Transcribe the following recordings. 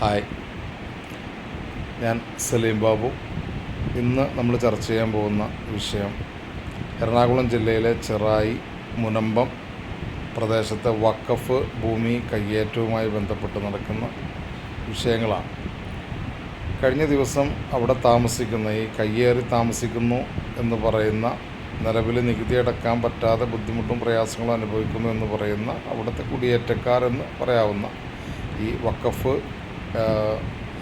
Hi, ഞാൻ സലീം ബാബു. ഇന്ന് നമ്മൾ ചർച്ച ചെയ്യാൻ പോകുന്ന വിഷയം എറണാകുളം ജില്ലയിലെ ചെറായി മുനമ്പം പ്രദേശത്തെ വഖഫ് ഭൂമി കയ്യേറ്റവുമായി ബന്ധപ്പെട്ട് നടക്കുന്ന വിഷയങ്ങളാണ്. കഴിഞ്ഞ ദിവസം അവിടെ താമസിക്കുന്ന ഈ കയ്യേറി താമസിക്കുന്നു എന്ന് പറയുന്ന, നിലവിൽ നികുതി അടക്കാൻ പറ്റാതെ ബുദ്ധിമുട്ടും പ്രയാസങ്ങളും അനുഭവിക്കുന്നു എന്ന് പറയുന്ന അവിടുത്തെ കുടിയേറ്റക്കാരെന്ന് പറയാവുന്ന ഈ വഖഫ്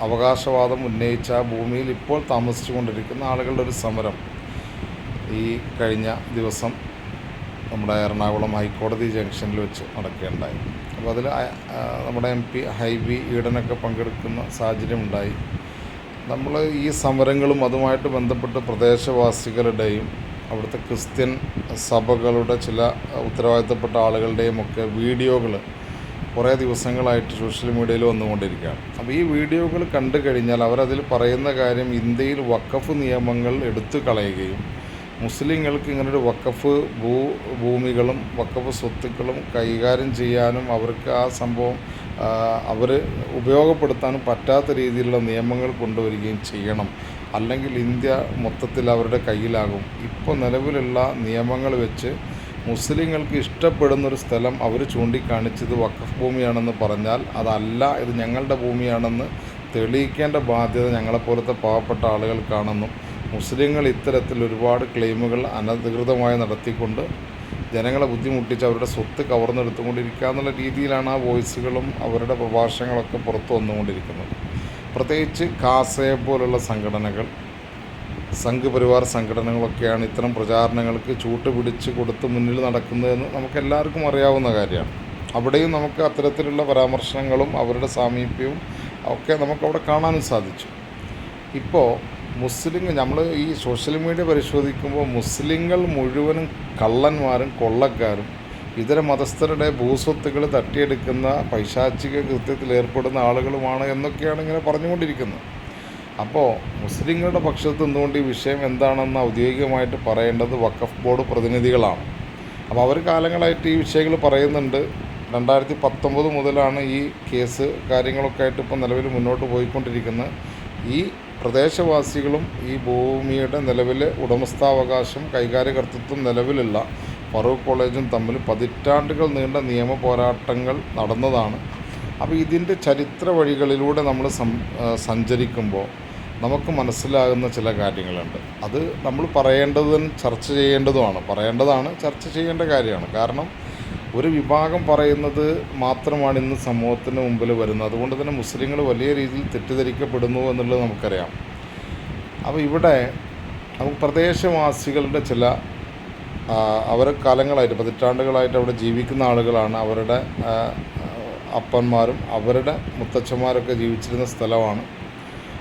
അവകാശവാദം ഉന്നയിച്ച ആ ഭൂമിയിൽ ഇപ്പോൾ താമസിച്ചു കൊണ്ടിരിക്കുന്ന ആളുകളുടെ ഒരു സമരം ഈ കഴിഞ്ഞ ദിവസം നമ്മുടെ എറണാകുളം ഹൈക്കോടതി ജംഗ്ഷനിൽ വെച്ച് നടക്കുകയുണ്ടായി. അപ്പോൾ അതിൽ നമ്മുടെ MP ഹൈബി ഈഡനൊക്കെ പങ്കെടുക്കുന്ന സാഹചര്യമുണ്ടായി. നമ്മൾ ഈ സമരങ്ങളും അതുമായിട്ട് ബന്ധപ്പെട്ട് പ്രദേശവാസികളുടെയും അവിടുത്തെ ക്രിസ്ത്യൻ സഭകളുടെ ചില ഉത്തരവാദിത്തപ്പെട്ട ആളുകളുടെയും ഒക്കെ വീഡിയോകൾ കുറേ ദിവസങ്ങളായിട്ട് സോഷ്യൽ മീഡിയയിൽ വന്നുകൊണ്ടിരിക്കുകയാണ്. അപ്പോൾ ഈ വീഡിയോകൾ കണ്ടു കഴിഞ്ഞാൽ അവരതിൽ പറയുന്ന കാര്യം, ഇന്ത്യയിൽ വഖഫ് നിയമങ്ങൾ എടുത്തു കളയുകയും മുസ്ലിങ്ങൾക്ക് ഇങ്ങനൊരു വഖഫ് ഭൂമികളും വഖഫ് സ്വത്തുക്കളും കൈകാര്യം ചെയ്യാനും അവർക്ക് ആ സംഭവം അവർ ഉപയോഗപ്പെടുത്താനും പറ്റാത്ത രീതിയിലുള്ള നിയമങ്ങൾ കൊണ്ടുവരികയും ചെയ്യണം, അല്ലെങ്കിൽ ഇന്ത്യ മൊത്തത്തിൽ അവരുടെ കയ്യിലാകും. ഇപ്പോൾ നിലവിലുള്ള നിയമങ്ങൾ വെച്ച് മുസ്ലിങ്ങൾക്ക് ഇഷ്ടപ്പെടുന്നൊരു സ്ഥലം അവർ ചൂണ്ടിക്കാണിച്ചത് വഖഫ് ഭൂമിയാണെന്ന് പറഞ്ഞാൽ അതല്ല, ഇത് ഞങ്ങളുടെ ഭൂമിയാണെന്ന് തെളിയിക്കേണ്ട ബാധ്യത ഞങ്ങളെപ്പോലത്തെ പാവപ്പെട്ട ആളുകൾക്കാണെന്നും മുസ്ലിങ്ങൾ ഇത്തരത്തിൽ ഒരുപാട് ക്ലെയിമുകൾ അനധികൃതമായി നടത്തിക്കൊണ്ട് ജനങ്ങളെ ബുദ്ധിമുട്ടിച്ച് അവരുടെ സ്വത്ത് കവർന്നെടുത്തുകൊണ്ടിരിക്കുക എന്നുള്ള രീതിയിലാണ് ആ വോയിസുകളും അവരുടെ പ്രഭാഷണങ്ങളൊക്കെ പുറത്തു വന്നുകൊണ്ടിരിക്കുന്നത്. പ്രത്യേകിച്ച് കാസയെ പോലുള്ള സംഘടനകൾ, സംഘ് പരിവാർ സംഘടനകളൊക്കെയാണ് ഇത്തരം പ്രചാരണങ്ങൾക്ക് ചൂട്ടുപിടിച്ച് കൊടുത്ത് മുന്നിൽ നടക്കുന്നതെന്ന് നമുക്കെല്ലാവർക്കും അറിയാവുന്ന കാര്യമാണ്. അവിടെയും നമുക്ക് അത്തരത്തിലുള്ള പരാമർശങ്ങളും അവരുടെ സാമീപ്യവും ഒക്കെ നമുക്കവിടെ കാണാനും സാധിച്ചു. ഇപ്പോൾ നമ്മൾ ഈ സോഷ്യൽ മീഡിയ പരിശോധിക്കുമ്പോൾ മുസ്ലിങ്ങൾ മുഴുവനും കള്ളന്മാരും കൊള്ളക്കാരും ഇതര മതസ്ഥരുടെ ഭൂസ്വത്തുകൾ തട്ടിയെടുക്കുന്ന പൈശാചിക കൃത്യത്തിൽ ഏർപ്പെടുന്ന ആളുകളുമാണ് എന്നൊക്കെയാണ് ഇങ്ങനെ പറഞ്ഞുകൊണ്ടിരിക്കുന്നത്. അപ്പോൾ മുസ്ലിങ്ങളുടെ പക്ഷത്ത് നിന്നുകൊണ്ട് ഈ വിഷയം എന്താണെന്ന് ഔദ്യോഗികമായിട്ട് പറയേണ്ടത് വഖഫ് ബോർഡ് പ്രതിനിധികളാണ്. അപ്പോൾ അവർ കാലങ്ങളായിട്ട് ഈ വിഷയങ്ങൾ പറയുന്നുണ്ട്. 2019 മുതലാണ് ഈ കേസ് കാര്യങ്ങളൊക്കെ ആയിട്ട് ഇപ്പോൾ നിലവിൽ മുന്നോട്ട് പോയിക്കൊണ്ടിരിക്കുന്നത്. ഈ പ്രദേശവാസികളും ഈ ഭൂമിയുടെ നിലവിലെ ഉടമസ്ഥാവകാശം കൈകാര്യകർത്തൃത്വം നിലവിലുള്ള ഫറൂഖ് കോളേജും തമ്മിൽ പതിറ്റാണ്ടുകൾ നീണ്ട നിയമ പോരാട്ടങ്ങൾ നടന്നതാണ്. അപ്പോൾ ഇതിൻ്റെ ചരിത്ര വഴികളിലൂടെ നമ്മൾ സഞ്ചരിക്കുമ്പോൾ നമുക്ക് മനസ്സിലാകുന്ന ചില കാര്യങ്ങളുണ്ട്. അത് നമ്മൾ ചർച്ച ചെയ്യേണ്ടതാണ്, ചർച്ച ചെയ്യേണ്ട കാര്യമാണ്. കാരണം ഒരു വിഭാഗം പറയുന്നത് മാത്രമാണ് ഇന്ന് സമൂഹത്തിന് മുമ്പിൽ വരുന്നത്. അതുകൊണ്ട് തന്നെ മുസ്ലിങ്ങൾ വലിയ രീതിയിൽ തെറ്റിദ്ധരിക്കപ്പെടുന്നു എന്നുള്ളത് നമുക്കറിയാം. അപ്പോൾ ഇവിടെ നമുക്ക് പ്രദേശവാസികളുടെ ചില അവർ കാലങ്ങളായിട്ട് പതിറ്റാണ്ടുകളായിട്ട് അവിടെ ജീവിക്കുന്ന ആളുകളാണ്. അവരുടെ അപ്പന്മാരും അവരുടെ മുത്തച്ഛന്മാരൊക്കെ ജീവിച്ചിരുന്ന സ്ഥലമാണ്.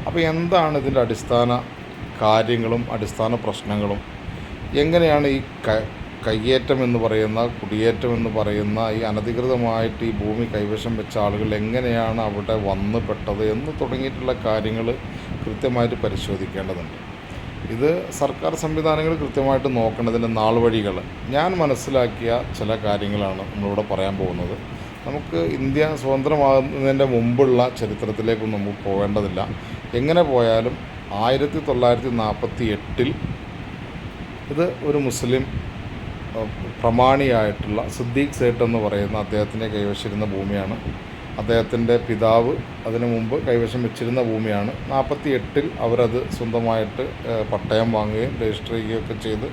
അപ്പോൾ എന്താണ് ഇതിൻ്റെ അടിസ്ഥാന കാര്യങ്ങളും അടിസ്ഥാന പ്രശ്നങ്ങളും, എങ്ങനെയാണ് ഈ കയ്യേറ്റം എന്ന് പറയുന്ന, കുടിയേറ്റം എന്ന് പറയുന്ന ഈ അനധികൃതമായിട്ട് ഈ ഭൂമി കൈവശം വെച്ച ആളുകൾ എങ്ങനെയാണ് അവിടെ വന്നു പെട്ടത് എന്ന് തുടങ്ങിയിട്ടുള്ള കാര്യങ്ങൾ കൃത്യമായിട്ട് പരിശോധിക്കേണ്ടതുണ്ട്. ഇത് സർക്കാർ സംവിധാനങ്ങൾ കൃത്യമായിട്ട് നോക്കേണ്ടതിൻ്റെ നാൾവഴികൾ ഞാൻ മനസ്സിലാക്കിയ ചില കാര്യങ്ങളാണ് നമ്മളിവിടെ പറയാൻ പോകുന്നത്. നമുക്ക് ഇന്ത്യ സ്വതന്ത്രമാകുന്നതിൻ്റെ മുമ്പുള്ള ചരിത്രത്തിലേക്കൊന്നും നമുക്ക് പോകേണ്ടതില്ല. എങ്ങനെ പോയാലും 1948 ഇത് ഒരു മുസ്ലിം പ്രമാണിയായിട്ടുള്ള സിദ്ദീഖ് സേട്ട് എന്ന് പറയുന്ന അദ്ദേഹത്തിൻ്റെ കൈവശിരുന്ന ഭൂമിയാണ്. അദ്ദേഹത്തിൻ്റെ പിതാവ് അതിനു മുമ്പ് കൈവശം വെച്ചിരുന്ന ഭൂമിയാണ്. 48 അവരത് സ്വന്തമായിട്ട് പട്ടയം വാങ്ങുകയും രജിസ്റ്റർ ചെയ്യുകയൊക്കെ ചെയ്ത്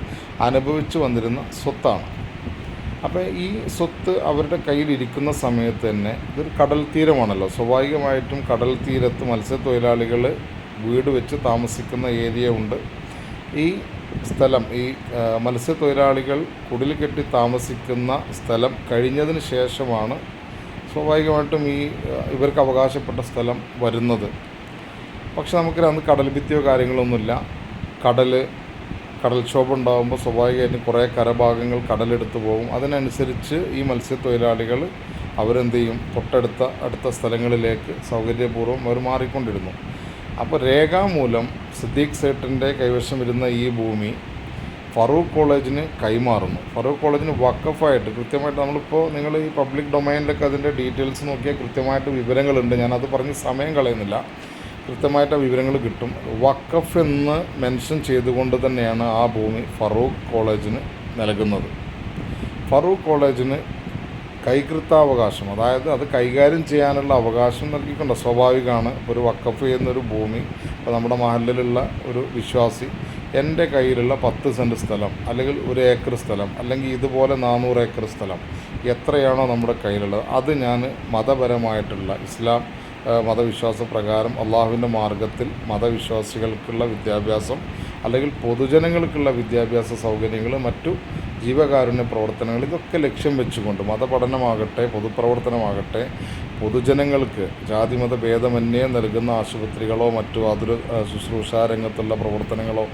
അനുഭവിച്ചു വന്നിരുന്ന സ്വത്താണ്. അപ്പോൾ ഈ സ്വത്ത് അവരുടെ കയ്യിലിരിക്കുന്ന സമയത്ത് തന്നെ ഇതൊരു കടൽ തീരമാണല്ലോ. സ്വാഭാവികമായിട്ടും കടൽ തീരത്ത് മത്സ്യത്തൊഴിലാളികൾ വീട് വെച്ച് താമസിക്കുന്ന ഏരിയ ഉണ്ട്. ഈ സ്ഥലം, ഈ മത്സ്യത്തൊഴിലാളികൾ കുടിൽ കെട്ടി താമസിക്കുന്ന സ്ഥലം കഴിഞ്ഞതിന് ശേഷമാണ് സ്വാഭാവികമായിട്ടും ഇവർക്ക് അവകാശപ്പെട്ട സ്ഥലം വരുന്നത്. പക്ഷെ നമുക്കന്ന് കടൽ ഭിത്തിയോ കാര്യങ്ങളൊന്നുമില്ല. കടൽക്ഷോഭം ഉണ്ടാകുമ്പോൾ സ്വാഭാവികമായിട്ടും കുറേ കരഭാഗങ്ങൾ കടലെടുത്ത് പോകും. അതിനനുസരിച്ച് ഈ മത്സ്യത്തൊഴിലാളികൾ അവരെന്ത് ചെയ്യും, അടുത്ത സ്ഥലങ്ങളിലേക്ക് സൗകര്യപൂർവ്വം അവർ മാറിക്കൊണ്ടിരുന്നു. അപ്പോൾ രേഖാമൂലം സിദ്ദീഖ് സേട്ടിൻ്റെ കൈവശം ഇരുന്ന ഈ ഭൂമി ഫറൂഖ് കോളേജിന് കൈമാറുന്നു. ഫറൂഖ് കോളേജിന് വഖഫായിട്ട് കൃത്യമായിട്ട് നമ്മളിപ്പോൾ നിങ്ങൾ ഈ പബ്ലിക് ഡൊമൈനിലൊക്കെ അതിൻ്റെ ഡീറ്റെയിൽസ് നോക്കിയാൽ കൃത്യമായിട്ട് വിവരങ്ങളുണ്ട്. ഞാനത് പറഞ്ഞ് സമയം കളയുന്നില്ല. കൃത്യമായിട്ട് ആ വിവരങ്ങൾ കിട്ടും. വഖഫ് എന്ന് മെൻഷൻ ചെയ്തുകൊണ്ട് തന്നെയാണ് ആ ഭൂമി ഫറൂഖ് കോളേജിന് നൽകുന്നത്. ഫറൂഖ് കോളേജിന് കൈകൃത്താവകാശം, അതായത് അത് കൈകാര്യം ചെയ്യാനുള്ള അവകാശം നൽകിക്കൊണ്ട് സ്വാഭാവികമാണ്. ഒരു വഖഫ് ചെയ്യുന്നൊരു ഭൂമി, ഇപ്പോൾ നമ്മുടെ മഹല്ലിലുള്ള ഒരു വിശ്വാസി എൻ്റെ കയ്യിലുള്ള 10 സെൻറ്റ് സ്ഥലം അല്ലെങ്കിൽ 1 ഏക്കർ സ്ഥലം അല്ലെങ്കിൽ ഇതുപോലെ 400 ഏക്കർ സ്ഥലം എത്രയാണോ നമ്മുടെ കയ്യിലുള്ളത് അത് ഞാൻ മതപരമായിട്ടുള്ള ഇസ്ലാം മതവിശ്വാസ പ്രകാരം അള്ളാഹുവിൻ്റെ മാർഗത്തിൽ മതവിശ്വാസികൾക്കുള്ള വിദ്യാഭ്യാസം അല്ലെങ്കിൽ പൊതുജനങ്ങൾക്കുള്ള വിദ്യാഭ്യാസ സൗകര്യങ്ങൾ, മറ്റു ജീവകാരുണ്യ പ്രവർത്തനങ്ങൾ, ഇതൊക്കെ ലക്ഷ്യം വെച്ചുകൊണ്ട് മതപഠനമാകട്ടെ പൊതുപ്രവർത്തനമാകട്ടെ പൊതുജനങ്ങൾക്ക് ജാതിമത ഭേദമന്യേ നൽകുന്ന ആശുപത്രികളോ മറ്റു ശുശ്രൂഷാ രംഗത്തുള്ള പ്രവർത്തനങ്ങളോ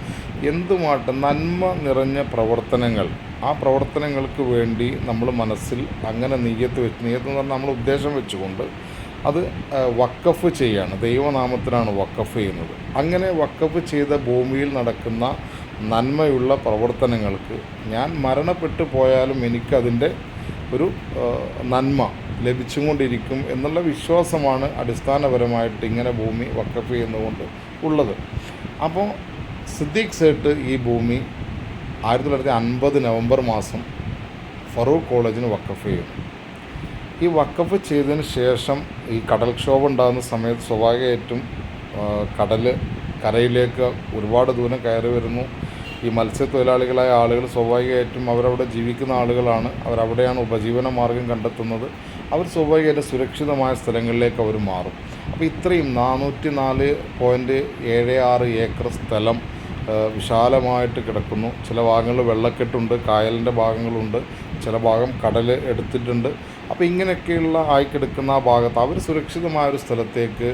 എന്തുമാട്ടെ നന്മ നിറഞ്ഞ പ്രവർത്തനങ്ങൾ, ആ പ്രവർത്തനങ്ങൾക്ക് വേണ്ടി നമ്മൾ മനസ്സിൽ അങ്ങനെ നീയത്ത് എന്ന് പറഞ്ഞാൽ നമ്മൾ ഉദ്ദേശം വെച്ചുകൊണ്ട് അത് വഖഫ് ചെയ്യാണ്. ദൈവനാമത്തിനാണ് വഖഫ് ചെയ്യുന്നത്. അങ്ങനെ വഖഫ് ചെയ്ത ഭൂമിയിൽ നടക്കുന്ന നന്മയുള്ള പ്രവർത്തനങ്ങൾക്ക് ഞാൻ മരണപ്പെട്ടു പോയാലും എനിക്കതിൻ്റെ ഒരു നന്മ ലഭിച്ചുകൊണ്ടിരിക്കും എന്നുള്ള വിശ്വാസമാണ് അടിസ്ഥാനപരമായിട്ട് ഇങ്ങനെ ഭൂമി വഖഫ് ചെയ്യുന്നതുകൊണ്ട് ഉള്ളത്. അപ്പോൾ സിദ്ദീഖ് സേട്ട് ഈ ഭൂമി 1950 നവംബർ മാസം ഫറൂഖ് കോളേജിന് വഖഫ് ചെയ്യുന്നു. ഈ വഖഫ് ചെയ്തതിന് ശേഷം ഈ കടൽക്ഷോഭം ഉണ്ടാകുന്ന സമയത്ത് സ്വാഭാവികമായിട്ടും കരയിലേക്ക് ഒരുപാട് ദൂരം കയറി വരുന്നു. ഈ മത്സ്യത്തൊഴിലാളികളായ ആളുകൾ സ്വാഭാവികമായിട്ടും അവരവിടെ ജീവിക്കുന്ന ആളുകളാണ്, അവരവിടെയാണ് ഉപജീവന മാർഗം കണ്ടെത്തുന്നത്. അവർ സ്വാഭാവികമായിട്ടും സുരക്ഷിതമായ സ്ഥലങ്ങളിലേക്ക് അവർ മാറും. അപ്പോൾ ഇത്രയും 404.76 ഏക്കർ സ്ഥലം വിശാലമായിട്ട് കിടക്കുന്നു. ചില ഭാഗങ്ങളിൽ വെള്ളക്കെട്ടുണ്ട്, കായലിൻ്റെ ഭാഗങ്ങളുണ്ട്, ചില ഭാഗം കടൽ എടുത്തിട്ടുണ്ട്. അപ്പോൾ ഇങ്ങനെയൊക്കെയുള്ള ആയിക്കിടക്കുന്ന ആ ഭാഗത്ത് അവർ സുരക്ഷിതമായൊരു സ്ഥലത്തേക്ക്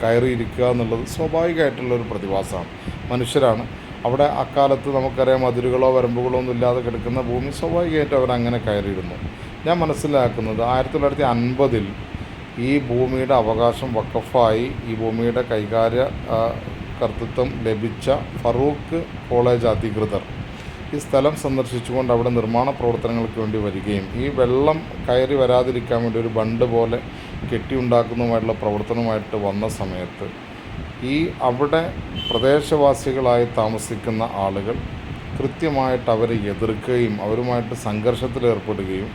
കയറിയിരിക്കുക എന്നുള്ളത് സ്വാഭാവികമായിട്ടുള്ളൊരു പ്രതിഭാസമാണ്. മനുഷ്യരാണ് അവിടെ. അക്കാലത്ത് നമുക്കറിയാം അതിരുകളോ വരമ്പുകളോ ഒന്നും ഇല്ലാതെ കിടക്കുന്ന ഭൂമി സ്വാഭാവികമായിട്ടും അവരങ്ങനെ കയറിയിരുന്നു. ഞാൻ മനസ്സിലാക്കുന്നത് 1950 ഈ ഭൂമിയുടെ അവകാശം വഖഫായി ഈ ഭൂമിയുടെ കർത്തൃത്വം ലഭിച്ച ഫറൂഖ് കോളേജ് അധികൃതർ ഈ സ്ഥലം സന്ദർശിച്ചുകൊണ്ട് അവിടെ നിർമ്മാണ പ്രവർത്തനങ്ങൾക്ക് വേണ്ടി വരികയും ഈ വെള്ളം കയറി വരാതിരിക്കാൻ വേണ്ടി ഒരു ബണ്ട് പോലെ കെട്ടിയുണ്ടാക്കുന്നതുമായിട്ടുള്ള പ്രവർത്തനമായിട്ട് വന്ന സമയത്ത് ഈ അവിടെ പ്രദേശവാസികളായി താമസിക്കുന്ന ആളുകൾ കൃത്യമായിട്ട് അവരെ എതിർക്കുകയും അവരുമായിട്ട് സംഘർഷത്തിലേർപ്പെടുകയും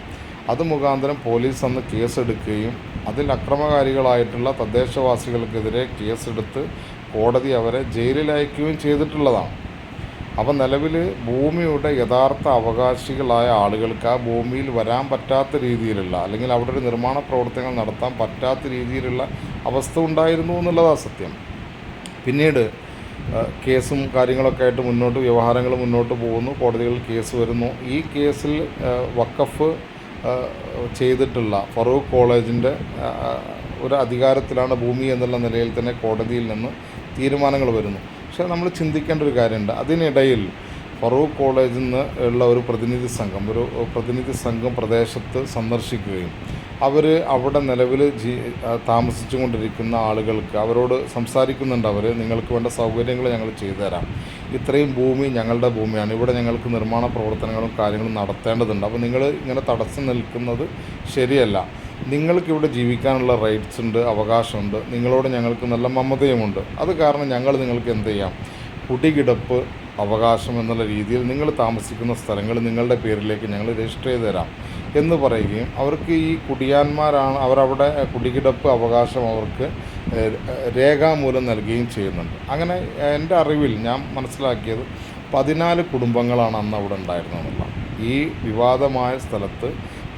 അത് മുഖാന്തരം പോലീസ് അന്ന് കേസെടുക്കുകയും അതിൽ അക്രമകാരികളായിട്ടുള്ള തദ്ദേശവാസികൾക്കെതിരെ കേസെടുത്ത് കോടതി അവരെ ജയിലിലയക്കുകയും ചെയ്തിട്ടുള്ളതാണ്. അപ്പോൾ നിലവിൽ ഭൂമിയുടെ യഥാർത്ഥ അവകാശികളായ ആളുകൾക്ക് ആ ഭൂമിയിൽ വരാൻ പറ്റാത്ത രീതിയിലുള്ള അല്ലെങ്കിൽ അവിടെ ഒരു നിർമ്മാണ പ്രവർത്തനങ്ങൾ നടത്താൻ പറ്റാത്ത രീതിയിലുള്ള അവസ്ഥ ഉണ്ടായിരുന്നു എന്നുള്ളതാണ് സത്യം. പിന്നീട് കേസും കാര്യങ്ങളൊക്കെ ആയിട്ട് വ്യവഹാരങ്ങൾ മുന്നോട്ട് പോകുന്നു, കോടതികളിൽ കേസ് വരുന്നു. ഈ കേസിൽ വഖഫ് ചെയ്തിട്ടുള്ള ഫറൂഖ് കോളേജിൻ്റെ ഒരു അധികാരത്തിലാണ് ഭൂമി എന്നുള്ള നിലയിൽ തന്നെ കോടതിയിൽ നിന്ന് തീരുമാനങ്ങൾ വരുന്നു. പക്ഷേ നമ്മൾ ചിന്തിക്കേണ്ട ഒരു കാര്യമുണ്ട്. അതിനിടയിൽ ഫറൂഖ് കോളേജിൽ നിന്ന് ഉള്ള ഒരു പ്രതിനിധി സംഘം പ്രദേശത്ത് സന്ദർശിക്കുകയും അവർ അവിടെ നിലവിൽ താമസിച്ചു കൊണ്ടിരിക്കുന്ന ആളുകൾക്ക് അവരോട് സംസാരിക്കുന്നുണ്ട്. അവർ നിങ്ങൾക്ക് വേണ്ട സൗകര്യങ്ങൾ ഞങ്ങൾ ചെയ്തു തരാം, ഇത്രയും ഭൂമി ഞങ്ങളുടെ ഭൂമിയാണ്, ഇവിടെ ഞങ്ങൾക്ക് നിർമ്മാണ പ്രവർത്തനങ്ങളും കാര്യങ്ങളും നടത്തേണ്ടതുണ്ട്, അപ്പോൾ നിങ്ങൾ ഇങ്ങനെ തടസ്സം നിൽക്കുന്നത് ശരിയല്ല, നിങ്ങൾക്കിവിടെ ജീവിക്കാനുള്ള റൈറ്റ്സ് ഉണ്ട്, അവകാശമുണ്ട്, നിങ്ങളോട് ഞങ്ങൾക്ക് നല്ല മമതയുമുണ്ട്, അത് കാരണം ഞങ്ങൾ നിങ്ങൾക്ക് എന്ത് ചെയ്യാം, കുടികിടപ്പ് അവകാശം എന്നുള്ള രീതിയിൽ നിങ്ങൾ താമസിക്കുന്ന സ്ഥലങ്ങൾ നിങ്ങളുടെ പേരിലേക്ക് ഞങ്ങൾ രജിസ്റ്റർ ചെയ്ത് തരാം എന്ന് പറയുകയും അവർക്ക് ഈ കുടിയാന്മാരാണ് അവരവിടെ കുടികിടപ്പ് അവകാശം അവർക്ക് രേഖാമൂലം നൽകുകയും ചെയ്യുന്നുണ്ട്. അങ്ങനെ എൻ്റെ അറിവിൽ ഞാൻ മനസ്സിലാക്കിയത് 14 കുടുംബങ്ങളാണ് അന്ന് അവിടെ ഉണ്ടായിരുന്നതെന്നുള്ള. ഈ വിവാദമായ സ്ഥലത്ത്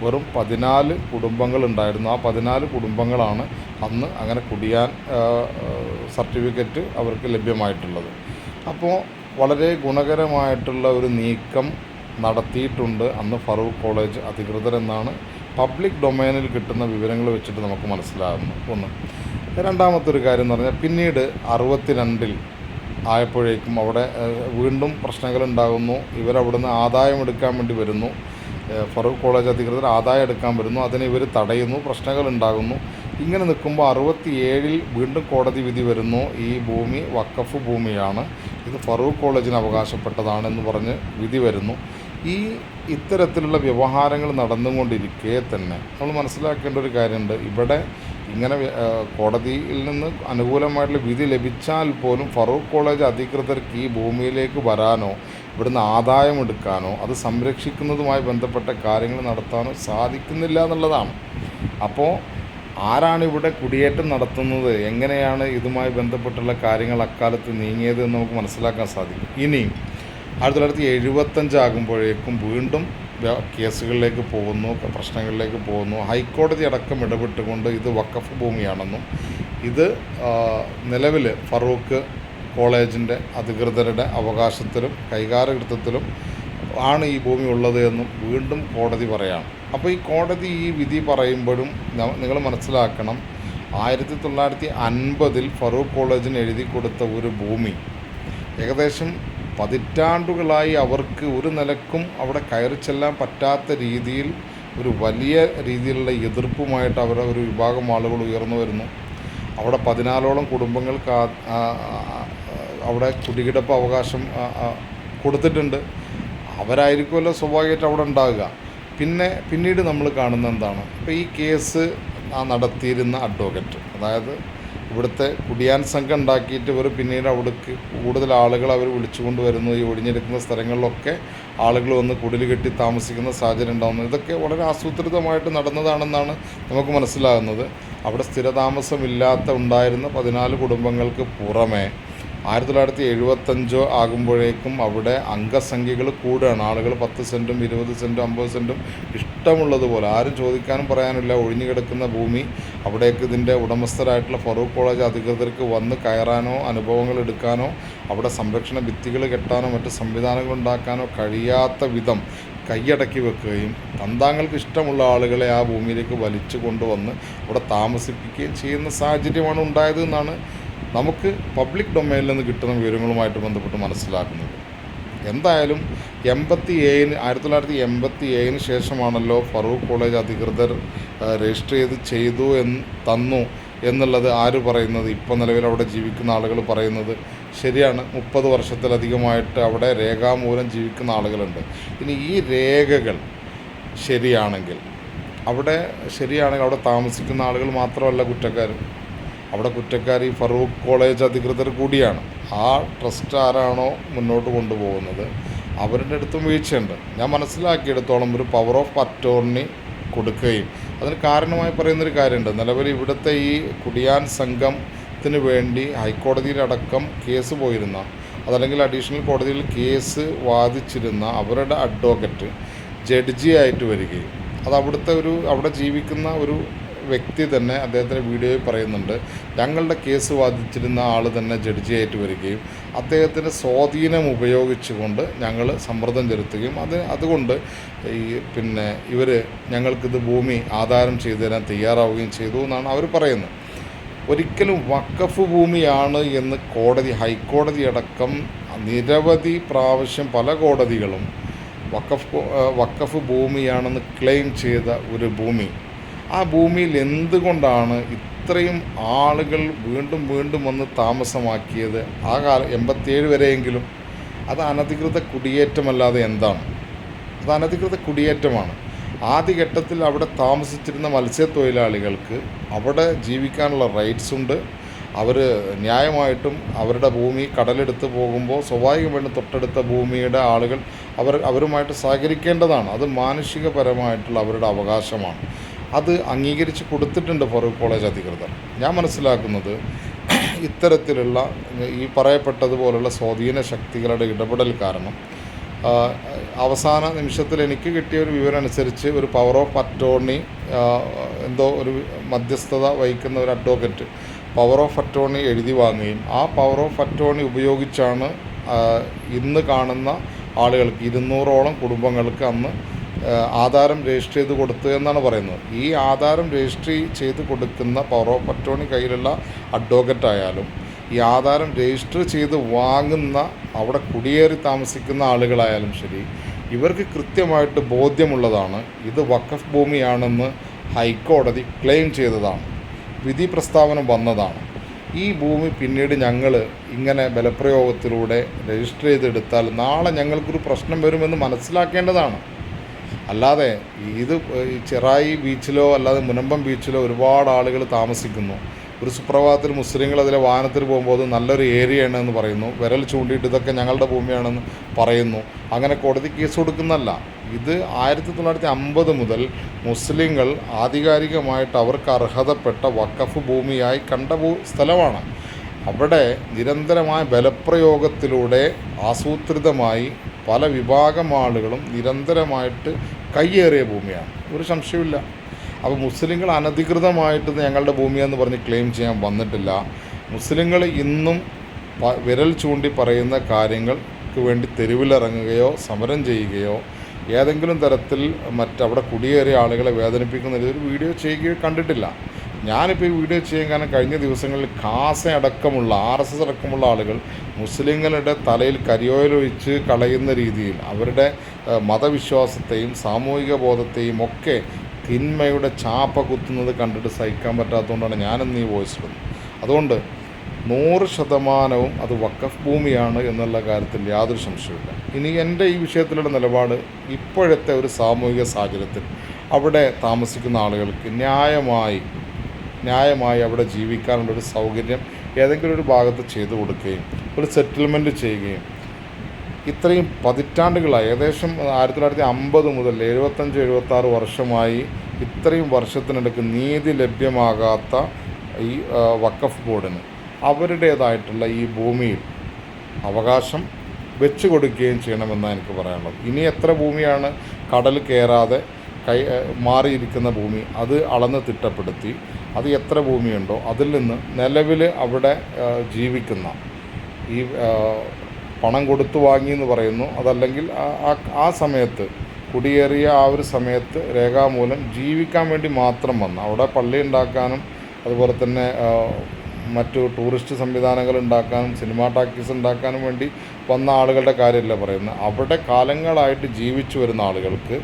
വെറും 14 കുടുംബങ്ങൾ ഉണ്ടായിരുന്നു. ആ 14 കുടുംബങ്ങളാണ് അന്ന് അങ്ങനെ കുടിയാൻ സർട്ടിഫിക്കറ്റ് അവർക്ക് ലഭ്യമായിട്ടുള്ളത്. അപ്പോൾ വളരെ ഗുണകരമായിട്ടുള്ള ഒരു നീക്കം നടത്തിയിട്ടുണ്ട് അന്ന് ഫറൂഖ് കോളേജ് അധികൃതരെന്നാണ് പബ്ലിക് ഡൊമൈനിൽ കിട്ടുന്ന വിവരങ്ങൾ വെച്ചിട്ട് നമുക്ക് മനസ്സിലാകുന്നു. ഒന്ന്. രണ്ടാമത്തെ ഒരു കാര്യം എന്ന് പറഞ്ഞാൽ പിന്നീട് 62 ആയപ്പോഴേക്കും അവിടെ വീണ്ടും പ്രശ്നങ്ങളുണ്ടാകുന്നു. ഇവരവിടുന്ന് ആദായം എടുക്കാൻ വേണ്ടി വരുന്നു. ഫറൂഖ് കോളേജ് അധികൃതർ ആദായം എടുക്കാൻ വരുന്നു, അതിനെ ഇവർ തടയുന്നു, പ്രശ്നങ്ങളുണ്ടാകുന്നു. ഇങ്ങനെ നിൽക്കുമ്പോൾ 67 വീണ്ടും കോടതി വിധി വരുന്നു. ഈ ഭൂമി വഖഫ് ഭൂമിയാണ്, ഇത് ഫറൂഖ് കോളേജിന് അവകാശപ്പെട്ടതാണെന്ന് പറഞ്ഞ് വിധി വരുന്നു. ഇത്തരത്തിലുള്ള വ്യവഹാരങ്ങൾ നടന്നുകൊണ്ടിരിക്കെ തന്നെ നമ്മൾ മനസ്സിലാക്കേണ്ട ഒരു കാര്യമുണ്ട്. ഇവിടെ ഇങ്ങനെ കോടതിയിൽ നിന്ന് അനുകൂലമായിട്ടുള്ള വിധി ലഭിച്ചാൽ പോലും ഫറൂഖ് കോളേജ് അധികൃതർക്ക് ഈ ഭൂമിയിലേക്ക് വരാനോ ഇവിടുന്ന് ആദായം എടുക്കാനോ അത് സംരക്ഷിക്കുന്നതുമായി ബന്ധപ്പെട്ട കാര്യങ്ങൾ നടത്താനോ സാധിക്കുന്നില്ല എന്നുള്ളതാണ്. അപ്പോൾ ആരാണ് ഇവിടെ കുടിയേറ്റം നടത്തുന്നത്, എങ്ങനെയാണ് ഇതുമായി ബന്ധപ്പെട്ടുള്ള കാര്യങ്ങൾ അക്കാലത്ത് നീങ്ങിയത് എന്ന് നമുക്ക് മനസ്സിലാക്കാൻ സാധിക്കും. ഇനി 1975 ആകുമ്പോഴേക്കും വീണ്ടും കേസുകളിലേക്ക് പോകുന്നു, പ്രശ്നങ്ങളിലേക്ക് പോകുന്നു. ഹൈക്കോടതി അടക്കം ഇടപെട്ടുകൊണ്ട് ഇത് വഖഫ് ഭൂമിയാണെന്നും ഇത് നിലവിൽ ഫറൂഖ് കോളേജിൻ്റെ അധികൃതരുടെ അവകാശത്തിലും കൈകാര്യകൃത്യത്തിലും ആണ് ഈ ഭൂമി ഉള്ളത് എന്നും വീണ്ടും കോടതി പറയാണ്. അപ്പോൾ ഈ കോടതി ഈ വിധി പറയുമ്പോഴും നിങ്ങൾ മനസ്സിലാക്കണം, 1950 ഫറൂഖ് കോളേജിന് എഴുതി കൊടുത്ത ഒരു ഭൂമി ഏകദേശം പതിറ്റാണ്ടുകളായി അവർക്ക് ഒരു നിലക്കും അവിടെ കയറി ചെല്ലാൻ പറ്റാത്ത രീതിയിൽ ഒരു വലിയ രീതിയിലുള്ള എതിർപ്പുമായിട്ട് അവരുടെ ഒരു വിഭാഗം ആളുകൾ ഉയർന്നു വരുന്നു. അവിടെ 14ഓളം കുടുംബങ്ങൾക്ക് അവിടെ കുടികിടപ്പ് അവകാശം കൊടുത്തിട്ടുണ്ട്. അവരായിരിക്കുമല്ലോ സ്വാഭാവികമായിട്ട് അവിടെ ഉണ്ടാകുക. പിന്നീട് നമ്മൾ കാണുന്ന എന്താണ്, ഇപ്പോൾ ഈ കേസ് നടത്തിയിരുന്ന അഡ്വക്കേറ്റ്, അതായത് ഇവിടുത്തെ കുടിയാൻ സംഘം ഉണ്ടാക്കിയിട്ട് ഇവർ പിന്നീട് അവിടേക്ക് കൂടുതൽ ആളുകൾ അവർ വിളിച്ചുകൊണ്ട് വരുന്നു. ഈ ഒഴിഞ്ഞെടുക്കുന്ന സ്ഥലങ്ങളിലൊക്കെ ആളുകൾ വന്ന് കുടിൽ കെട്ടി താമസിക്കുന്ന സാഹചര്യം ഉണ്ടാകുന്നു. ഇതൊക്കെ വളരെ ആസൂത്രിതമായിട്ട് നടന്നതാണെന്നാണ് നമുക്ക് മനസ്സിലാകുന്നത്. അവിടെ സ്ഥിരതാമസമില്ലാത്ത ഉണ്ടായിരുന്ന 14 കുടുംബങ്ങൾക്ക് പുറമെ 1975 ആകുമ്പോഴേക്കും അവിടെ അംഗസംഖ്യകൾ കൂടുകയാണ്. ആളുകൾ 10 സെൻറ്റും 20 സെൻറ്റും 50 സെൻറ്റും ഇഷ്ടമുള്ളതുപോലെ, ആരും ചോദിക്കാനും പറയാനില്ല, ഒഴിഞ്ഞു കിടക്കുന്ന ഭൂമി അവിടേക്ക് ഇതിൻ്റെ ഉടമസ്ഥരായിട്ടുള്ള ഫറൂഖ് കോളേജ് അധികൃതർക്ക് വന്ന് കയറാനോ അനുഭവങ്ങൾ എടുക്കാനോ അവിടെ സംരക്ഷണ ഭിത്തികൾ കെട്ടാനോ മറ്റ് സംവിധാനങ്ങൾ ഉണ്ടാക്കാനോ കഴിയാത്ത വിധം കൈയടക്കി വെക്കുകയും തന്താങ്ങൾക്ക് ഇഷ്ടമുള്ള ആളുകളെ ആ ഭൂമിയിലേക്ക് വലിച്ചു കൊണ്ടുവന്ന് അവിടെ താമസിപ്പിക്കുകയും ചെയ്യുന്ന സാഹചര്യമാണ് ഉണ്ടായത് എന്നാണ് നമുക്ക് പബ്ലിക് ഡൊമൈനിൽ നിന്ന് കിട്ടുന്ന വിവരങ്ങളുമായിട്ട് ബന്ധപ്പെട്ട് മനസ്സിലാക്കുന്നത്. എന്തായാലും 1987 ശേഷമാണല്ലോ ഫറൂഖ് കോളേജ് അധികൃതർ രജിസ്റ്റർ ചെയ്തു തന്നു എന്നുള്ളത് ആര് പറയുന്നത്? ഇപ്പോൾ നിലവിൽ അവിടെ ജീവിക്കുന്ന ആളുകൾ പറയുന്നത് ശരിയാണ്. 30 വർഷത്തിലധികമായിട്ട് അവിടെ രേഖാമൂലം ജീവിക്കുന്ന ആളുകളുണ്ട്. ഇനി ഈ രേഖകൾ ശരിയാണെങ്കിൽ അവിടെ താമസിക്കുന്ന ആളുകൾ മാത്രമല്ല കുറ്റക്കാർ. അവിടെ കുറ്റക്കാർ ഈ ഫറൂഖ് കോളേജ് അധികൃതർ കൂടിയാണ്. ആ ട്രസ്റ്റ് ആരാണോ മുന്നോട്ട് കൊണ്ടുപോകുന്നത് അവരുടെ അടുത്തും വീഴ്ചയുണ്ട്. ഞാൻ മനസ്സിലാക്കിയെടുത്തോളം ഒരു പവർ ഓഫ് അറ്റോർണി കൊടുക്കുകയും അതിന് കാരണമായി പറയുന്നൊരു കാര്യമുണ്ട്. നിലവിൽ ഇവിടുത്തെ ഈ കുടിയാൻ സംഘത്തിന് വേണ്ടി ഹൈക്കോടതിയിലടക്കം കേസ് പോയിരുന്ന, അതല്ലെങ്കിൽ അഡീഷണൽ കോടതിയിൽ കേസ് വാദിച്ചിരുന്ന അവരുടെ അഡ്വക്കറ്റ് ജഡ്ജിയായിട്ട് വരികയും അത് അവിടെ ജീവിക്കുന്ന ഒരു വ്യക്തി തന്നെ അദ്ദേഹത്തിൻ്റെ വീഡിയോയിൽ പറയുന്നുണ്ട്, ഞങ്ങളുടെ കേസ് വാദിച്ചിരുന്ന ആൾ തന്നെ ജഡ്ജിയായിട്ട് വരികയും അദ്ദേഹത്തിൻ്റെ സ്വാധീനം ഉപയോഗിച്ചുകൊണ്ട് ഞങ്ങൾ സമ്മർദ്ദം ചെലുത്തുകയും അതുകൊണ്ട് ഇവർ ഞങ്ങൾക്കിത് ഭൂമി ആധാരം ചെയ്തു തരാൻ തയ്യാറാവുകയും ചെയ്തു എന്നാണ് അവർ പറയുന്നത്. ഒരിക്കലും വഖഫ് ഭൂമിയാണ് എന്ന് ഹൈക്കോടതി അടക്കം നിരവധി പ്രാവശ്യം പല കോടതികളും വഖഫ് ഭൂമിയാണെന്ന് ക്ലെയിം ചെയ്ത ഒരു ഭൂമി, ആ ഭൂമിയിൽ എന്തുകൊണ്ടാണ് ഇത്രയും ആളുകൾ വീണ്ടും വീണ്ടും വന്ന് താമസമാക്കിയത്? ആ കാലം 87 വരെയെങ്കിലും അത് അനധികൃത കുടിയേറ്റമല്ലാതെ എന്താണ്? അത് അനധികൃത കുടിയേറ്റമാണ്. ആദ്യഘട്ടത്തിൽ അവിടെ താമസിച്ചിരുന്ന മത്സ്യത്തൊഴിലാളികൾക്ക് അവിടെ ജീവിക്കാനുള്ള റൈറ്റ്സ് ഉണ്ട്. അവർ ന്യായമായിട്ടും അവരുടെ ഭൂമി കടലെടുത്ത് പോകുമ്പോൾ സ്വാഭാവികമായിട്ടും തൊട്ടടുത്ത ഭൂമിയുടെ ആളുകൾ അവരുമായിട്ട് സഹകരിക്കേണ്ടതാണ്. അത് മാനുഷികപരമായിട്ടുള്ള അവരുടെ അവകാശമാണ്. അത് അംഗീകരിച്ച് കൊടുത്തിട്ടുണ്ട് ഫറൂഖ് കോളേജ് അധികൃതർ. ഞാൻ മനസ്സിലാക്കുന്നത് ഇത്തരത്തിലുള്ള ഈ പറയപ്പെട്ടതുപോലുള്ള സ്വാധീന ശക്തികളുടെ ഇടപെടൽ കാരണം അവസാന നിമിഷത്തിൽ എനിക്ക് കിട്ടിയ ഒരു വിവരം അനുസരിച്ച് ഒരു പവർ ഓഫ് അറ്റോർണി ഒരു മധ്യസ്ഥത വഹിക്കുന്ന ഒരു അഡ്വക്കറ്റ് പവർ ഓഫ് അറ്റോർണി എഴുതി വാങ്ങുകയും ആ പവർ ഓഫ് അറ്റോർണി ഉപയോഗിച്ചാണ് ഇന്ന് കാണുന്ന ആളുകൾക്ക് 200ഓളം കുടുംബങ്ങൾക്ക് അന്ന് ആധാരം രജിസ്റ്റർ ചെയ്ത് കൊടുത്തു എന്നാണ് പറയുന്നത്. ഈ ആധാരം രജിസ്റ്റർ ചെയ്ത് കൊടുക്കുന്ന പവർ ഓഫ് അറ്റോർണി കയ്യിലുള്ള അഡ്വക്കറ്റ് ആയാലും ഈ ആധാരം രജിസ്റ്റർ ചെയ്ത് വാങ്ങുന്ന അവിടെ കുടിയേറി താമസിക്കുന്ന ആളുകളായാലും ശരി, ഇവർക്ക് കൃത്യമായിട്ട് ബോധ്യമുള്ളതാണ് ഇത് വഖഫ് ഭൂമിയാണെന്ന് ഹൈക്കോടതി ക്ലെയിം ചെയ്തതാണ്, വിധി പ്രസ്താവന വന്നതാണ്. ഈ ഭൂമി പിന്നീട് ഞങ്ങൾ ഇങ്ങനെ ബലപ്രയോഗത്തിലൂടെ രജിസ്റ്റർ ചെയ്തെടുത്താൽ നാളെ ഞങ്ങൾക്കൊരു പ്രശ്നം വരുമെന്ന് മനസ്സിലാക്കേണ്ടതാണ്. അല്ലാതെ ഇത് ഈ ചെറായി ബീച്ചിലോ അല്ലാതെ മുനമ്പം ബീച്ചിലോ ഒരുപാട് ആളുകൾ താമസിക്കുന്നു. ഒരു സുപ്രഭാതത്തിൽ മുസ്ലിങ്ങൾ അതിലെ വാഹനത്തിൽ പോകുമ്പോൾ അത് നല്ലൊരു ഏരിയയാണ് എന്ന് പറയുന്നു, വിരൽ ചൂണ്ടിയിട്ട് ഇതൊക്കെ ഞങ്ങളുടെ ഭൂമിയാണെന്ന് പറയുന്നു. അങ്ങനെ കോടതി കേസ് കൊടുക്കുന്നല്ല. ഇത് 1950 മുതൽ മുസ്ലിങ്ങൾ ആധികാരികമായിട്ട് അവർക്ക് അർഹതപ്പെട്ട വഖഫ് ഭൂമിയായി കണ്ട സ്ഥലമാണ്. അവിടെ നിരന്തരമായ ബലപ്രയോഗത്തിലൂടെ ആസൂത്രിതമായി പല വിഭാഗം ആളുകളും നിരന്തരമായിട്ട് കയ്യേറിയ ഭൂമിയാണ്, ഒരു സംശയമില്ല. അപ്പോൾ മുസ്ലിങ്ങൾ അനധികൃതമായിട്ട് ഞങ്ങളുടെ ഭൂമിയെന്ന് പറഞ്ഞ് ക്ലെയിം ചെയ്യാൻ വന്നിട്ടില്ല. മുസ്ലിങ്ങൾ ഇന്നും വിരൽ ചൂണ്ടി പറയുന്ന കാര്യങ്ങൾക്ക് വേണ്ടി തെരുവിലിറങ്ങുകയോ സമരം ചെയ്യുകയോ ഏതെങ്കിലും തരത്തിൽ മറ്റവിടെ കുടിയേറിയ ആളുകളെ വേദനിപ്പിക്കുന്ന ഒരു വീഡിയോ ചെയ്യുകയോ കണ്ടിട്ടില്ല. ഞാനിപ്പോൾ ഈ വീഡിയോ ചെയ്യാൻ കാരണം കഴിഞ്ഞ ദിവസങ്ങളിൽ ഖാസ അടക്കമുള്ള RSS അടക്കമുള്ള ആളുകൾ മുസ്ലിങ്ങളുടെ തലയിൽ കരിയോയിലൊഴിച്ച് കളയുന്ന രീതിയിൽ അവരുടെ മതവിശ്വാസത്തെയും സാമൂഹിക ബോധത്തെയും ഒക്കെ തിന്മയുടെ ചാപ്പ കുത്തുന്നത് കണ്ടിട്ട് സഹിക്കാൻ പറ്റാത്തതുകൊണ്ടാണ് ഞാനിന്ന് ഈ വോയിസ് ഇടുന്നത്. അതുകൊണ്ട് 100% അത് വഖഫ് ഭൂമിയാണ് എന്നുള്ള കാര്യത്തിൽ യാതൊരു സംശയമില്ല. ഇനി എൻ്റെ ഈ വിഷയത്തിലുള്ള നിലപാട് ഇപ്പോഴത്തെ ഒരു സാമൂഹിക സാഹചര്യത്തിൽ അവിടെ താമസിക്കുന്ന ആളുകൾക്ക് ന്യായമായി അവിടെ ജീവിക്കാനുള്ളൊരു സൗകര്യം ഏതെങ്കിലും ഒരു ഭാഗത്ത് ചെയ്തു കൊടുക്കുകയും ഒരു സെറ്റിൽമെൻറ്റ് ചെയ്യുകയും ഇത്രയും പതിറ്റാണ്ടുകളായി ഏകദേശം 1950 മുതൽ 75-76 വർഷമായി ഇത്രയും വർഷത്തിനിടയ്ക്ക് നീതി ലഭ്യമാകാത്ത ഈ വഖഫ് ബോർഡിന് അവരുടേതായിട്ടുള്ള ഈ ഭൂമിയിൽ അവകാശം വെച്ച് കൊടുക്കുകയും ചെയ്യണമെന്നാണ് എനിക്ക് പറയാനുള്ളത്. ഇനി എത്ര ഭൂമിയാണ് കടൽ കയറാതെ മാറിയിരിക്കുന്ന ഭൂമി അത് അളന്ന് തിട്ടപ്പെടുത്തി അത് എത്ര ഭൂമിയുണ്ടോ അതിൽ നിന്ന് നിലവിൽ അവിടെ ജീവിക്കുന്ന ഈ പണം കൊടുത്തു വാങ്ങിയെന്ന് പറയുന്നു, അതല്ലെങ്കിൽ ആ സമയത്ത് കുടിയേറിയ ആ ഒരു സമയത്ത് രേഖാമൂലം ജീവിക്കാൻ വേണ്ടി മാത്രം വന്ന അവിടെ പള്ളി ഉണ്ടാക്കാനും അതുപോലെ തന്നെ മറ്റു ടൂറിസ്റ്റ് സംവിധാനങ്ങൾ ഉണ്ടാക്കാനും സിനിമാ ടാക്കീസ് ഉണ്ടാക്കാനും വേണ്ടി വന്ന ആളുകളുടെ കാര്യമല്ല പറയുന്നത്. അവിടെ കാലങ്ങളായിട്ട് ജീവിച്ചു വരുന്ന ആളുകൾക്ക്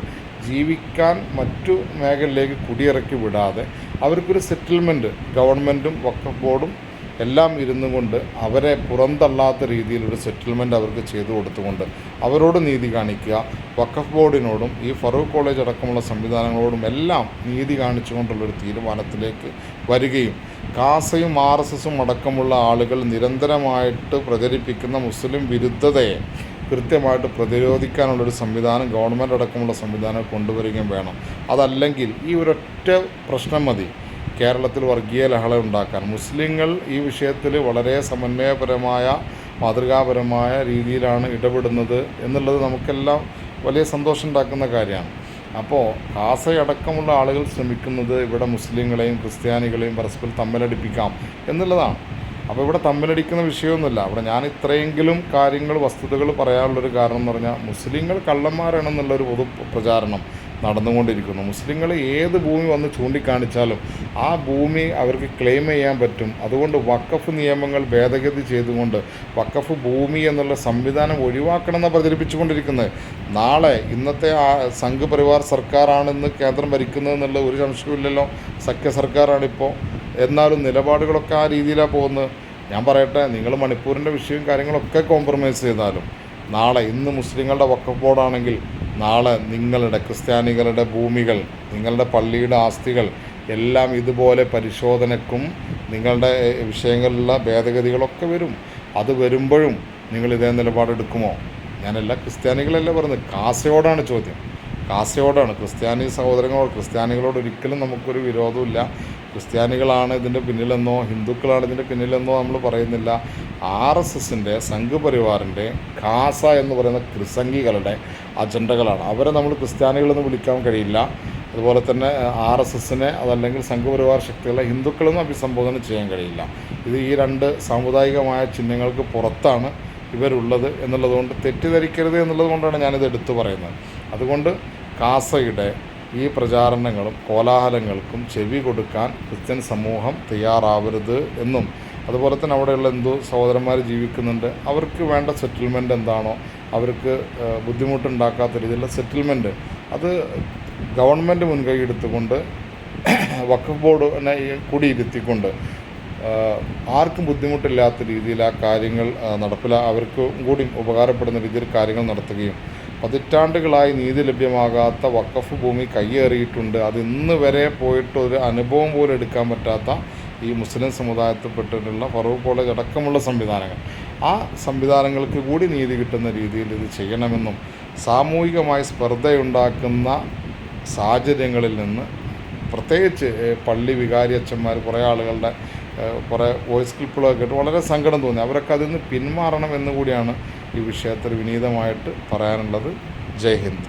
ജീവിക്കാൻ മറ്റു മേഖലയിലേക്ക് കുടിയിറക്കി വിടാതെ അവർക്കൊരു സെറ്റിൽമെൻറ്റ് ഗവൺമെൻറ്റും വഖഫ് ബോർഡും എല്ലാം ഇരുന്നു കൊണ്ട് അവരെ പുറന്തള്ളാത്ത രീതിയിലൊരു സെറ്റിൽമെൻറ്റ് അവർക്ക് ചെയ്തു കൊടുത്തുകൊണ്ട് അവരോട് നീതി കാണിക്കുക. വഖഫ് ബോർഡിനോടും ഈ ഫറൂഖ് കോളേജ് അടക്കമുള്ള സംവിധാനങ്ങളോടും എല്ലാം നീതി കാണിച്ചുകൊണ്ടുള്ളൊരു തീരുമാനത്തിലേക്ക് വരികയും ഖാസയും RSSും അടക്കമുള്ള ആളുകൾ നിരന്തരമായിട്ട് പ്രചരിപ്പിക്കുന്ന മുസ്ലിം വിരുദ്ധതയെ കൃത്യമായിട്ട് പ്രതിരോധിക്കാനുള്ളൊരു സംവിധാനം ഗവൺമെൻറ് അടക്കമുള്ള സംവിധാനം കൊണ്ടുവരികയും വേണം. അതല്ലെങ്കിൽ ഈ ഒരൊറ്റ പ്രശ്നം മതി കേരളത്തിൽ വർഗീയ ലഹള ഉണ്ടാക്കാൻ. മുസ്ലിങ്ങൾ ഈ വിഷയത്തിൽ വളരെ സമന്വയപരമായ മാതൃകാപരമായ രീതിയിലാണ് ഇടപെടുന്നത് എന്നുള്ളത് നമുക്കെല്ലാം വലിയ സന്തോഷം ഉണ്ടാക്കുന്ന കാര്യമാണ്. അപ്പോൾ ഖാസയടക്കമുള്ള ആളുകൾ ശ്രമിക്കുന്നത് ഇവിടെ മുസ്ലിങ്ങളെയും ക്രിസ്ത്യാനികളെയും പരസ്പരം തമ്മിലടിപ്പിക്കാം എന്നുള്ളതാണ്. അപ്പോൾ ഇവിടെ തമ്മിലടിക്കുന്ന വിഷയമൊന്നുമില്ല. അവിടെ ഞാൻ ഇത്രയെങ്കിലും കാര്യങ്ങൾ വസ്തുതകൾ പറയാനുള്ളൊരു കാരണം എന്ന് പറഞ്ഞാൽ മുസ്ലിങ്ങൾ കള്ളന്മാരാണെന്നുള്ളൊരു പൊതു പ്രചാരണം നടന്നുകൊണ്ടിരിക്കുന്നു. മുസ്ലിങ്ങൾ ഏത് ഭൂമി വന്ന് ചൂണ്ടിക്കാണിച്ചാലും ആ ഭൂമി അവർക്ക് ക്ലെയിം ചെയ്യാൻ പറ്റും. അതുകൊണ്ട് വഖഫ് നിയമങ്ങൾ ഭേദഗതി ചെയ്തുകൊണ്ട് വഖഫ് ഭൂമി എന്നുള്ള സംവിധാനം ഒഴിവാക്കണമെന്ന് പ്രചരിപ്പിച്ചുകൊണ്ടിരിക്കുന്നത്. നാളെ ഇന്നത്തെ സംഘ് പരിവാർ സർക്കാരാണെന്ന് കേന്ദ്രം ഭരിക്കുന്നതെന്നുള്ള ഒരു സംശയമില്ലല്ലോ. സഖ്യ സർക്കാരാണിപ്പോൾ. എന്നാലും നിലപാടുകളൊക്കെ ആ രീതിയിലാണ് പോകുന്നത്. ഞാൻ പറയട്ടെ, നിങ്ങൾ മണിപ്പൂരിൻ്റെ വിഷയവും കാര്യങ്ങളൊക്കെ കോംപ്രമൈസ് ചെയ്താലും നാളെ ഇന്ന് മുസ്ലിങ്ങളുടെ വഖഫ് ബോർഡാണെങ്കിൽ നാളെ നിങ്ങളുടെ ക്രിസ്ത്യാനികളുടെ ഭൂമികൾ നിങ്ങളുടെ പള്ളിയുടെ ആസ്തികൾ എല്ലാം ഇതുപോലെ പരിശോധനക്കും നിങ്ങളുടെ വിഷയങ്ങളിലുള്ള ഭേദഗതികളൊക്കെ വരും. അത് വരുമ്പോഴും നിങ്ങൾ ഇതേ നിലപാടെടുക്കുമോ? ഞാനെല്ലാ ക്രിസ്ത്യാനികളല്ല പറയുന്നത്, ഖാസയോടാണ് ചോദ്യം. ഖാസയോടാണ്. ക്രിസ്ത്യാനി സഹോദരങ്ങളോട് ക്രിസ്ത്യാനികളോട് ഒരിക്കലും നമുക്കൊരു വിരോധമില്ല. ക്രിസ്ത്യാനികളാണ് ഇതിൻ്റെ പിന്നിലെന്നോ ഹിന്ദുക്കളാണ് ഇതിൻ്റെ പിന്നിലെന്നോ നമ്മൾ പറയുന്നില്ല. RSSൻ്റെ സംഘ് പരിവാറിൻ്റെ ഖാസ എന്ന് പറയുന്ന ക്രിസംഗികളുടെ അജണ്ടകളാണ്. അവരെ നമ്മൾ ക്രിസ്ത്യാനികളെന്ന് വിളിക്കാൻ കഴിയില്ല. അതുപോലെ തന്നെ RSSനെ അതല്ലെങ്കിൽ സംഘ് പരിവാർ ശക്തികളെ ഹിന്ദുക്കളെന്നും അഭിസംബോധന ചെയ്യാൻ കഴിയില്ല. ഇത് ഈ രണ്ട് സാമുദായികമായ ചിഹ്നങ്ങൾക്ക് പുറത്താണ് ഇവരുള്ളത് എന്നുള്ളതുകൊണ്ട് തെറ്റിദ്ധരിക്കരുത് എന്നുള്ളത് കൊണ്ടാണ് ഞാനിത് എടുത്തു പറയുന്നത്. അതുകൊണ്ട് ഖാസയുടെ ഈ പ്രചാരണങ്ങളും കോലാഹലങ്ങൾക്കും ചെവി കൊടുക്കാൻ ക്രിസ്ത്യൻ സമൂഹം തയ്യാറാവരുത് എന്നും അതുപോലെ തന്നെ അവിടെയുള്ള ഹിന്ദു സഹോദരന്മാർ ജീവിക്കുന്നുണ്ട്, അവർക്ക് വേണ്ട സെറ്റിൽമെൻറ്റ് എന്താണോ അവർക്ക് ബുദ്ധിമുട്ടുണ്ടാക്കാത്ത രീതിയിലുള്ള സെറ്റിൽമെൻറ്റ് അത് ഗവൺമെൻറ് മുൻകൈ എടുത്തുകൊണ്ട് വഖഫ് ബോർഡിനെ കൂടി ഇരുത്തിക്കൊണ്ട് ആർക്കും ബുദ്ധിമുട്ടില്ലാത്ത രീതിയിൽ ആ കാര്യങ്ങൾ അവർക്കും കൂടി ഉപകാരപ്പെടുന്ന രീതിയിൽ കാര്യങ്ങൾ നടത്തുകയും പതിറ്റാണ്ടുകളായി നീതി ലഭ്യമാകാത്ത വഖഫ് ഭൂമി കയ്യേറിയിട്ടുണ്ട്. അത് ഇന്ന് വരെ പോയിട്ട് ഒരു അനുഭവം പോലും എടുക്കാൻ പറ്റാത്ത ഈ മുസ്ലിം സമുദായത്തിൽപ്പെട്ടിട്ടുള്ള ഫറൂഖ് കോളേജ് അടക്കമുള്ള സംവിധാനങ്ങൾ, ആ സംവിധാനങ്ങൾക്ക് കൂടി നീതി കിട്ടുന്ന രീതിയിൽ ഇത് ചെയ്യണമെന്നും സാമൂഹികമായി സ്പർദ്ധയുണ്ടാക്കുന്ന സാഹചര്യങ്ങളിൽ നിന്ന് പ്രത്യേകിച്ച് പള്ളി വികാരി അച്ഛന്മാർ കുറേ ആളുകളുടെ കുറേ വോയിസ് ക്ലിപ്പുകളൊക്കെ കേട്ട് വളരെ സങ്കടം തോന്നി. അവരൊക്കെ അതിൽ നിന്ന് പിന്മാറണം എന്നുകൂടിയാണ് ഈ വിഷയത്തിൽ വിനീതമായിട്ട് പറയാനുള്ളത്. ജയ് ഹിന്ദ്.